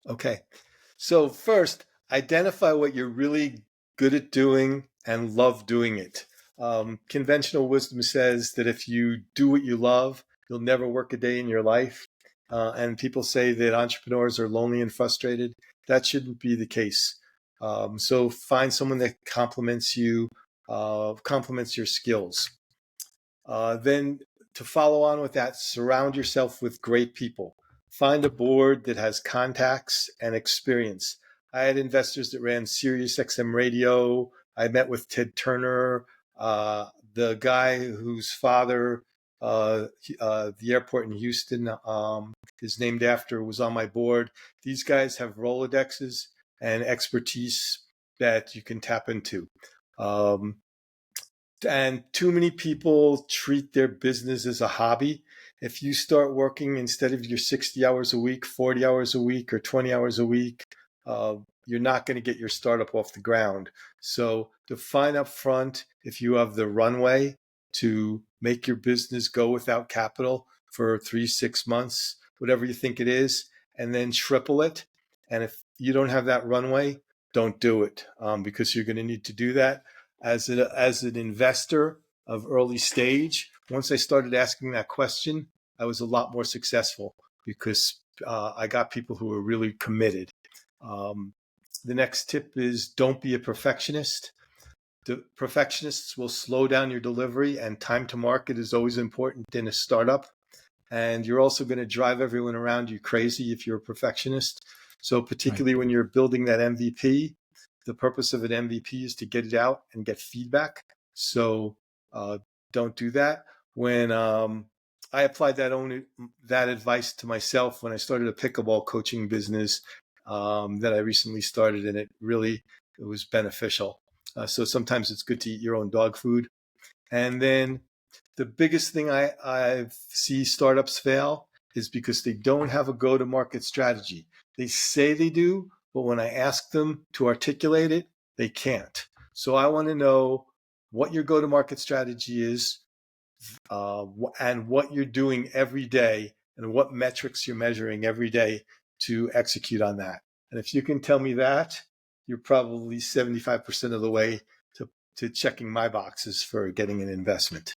Okay. So first, identify what you're really good at doing and love doing it. Conventional wisdom says that if you do what you love, you'll never work a day in your life. And people say that entrepreneurs are lonely and frustrated. That shouldn't be the case. So find someone that complements you, complements your skills. Then to follow on with that, surround yourself with great people. Find a board that has contacts and experience. I had investors that ran Sirius XM radio. I met with Ted Turner, the guy whose father, the airport in Houston, is named after, was on my board. These guys have Rolodexes and expertise that you can tap into. Um, and too many people treat their business as a hobby. If you start working instead of your 60 hours a week, 40 hours a week, or 20 hours a week, you're not going to get your startup off the ground. So define up front if you have the runway to make your business go without capital for 3, 6 months, whatever you think it is, and then triple it. And if you don't have that runway, don't do it, because you're going to need to do that as an investor of early stage. Once I started asking that question, I was a lot more successful because I got people who were really committed. Um, the next tip is don't be a perfectionist. The perfectionists will slow down your delivery, and time to market is always important in a startup. And you're also going to drive everyone around you crazy if you're a perfectionist. So Right. particularly when you're building that MVP, the purpose of an MVP is to get it out and get feedback. So don't do that. When I applied that advice to myself when I started a pickleball coaching business that I recently started, and it was beneficial. So sometimes it's good to eat your own dog food. And then the biggest thing I see startups fail is because they don't have a go-to-market strategy. They say they do, but when I ask them to articulate it, they can't. So I want to know what your go-to-market strategy is, and what you're doing every day and what metrics you're measuring every day to execute on that. And if you can tell me that, you're probably 75% of the way to checking my boxes for getting an investment.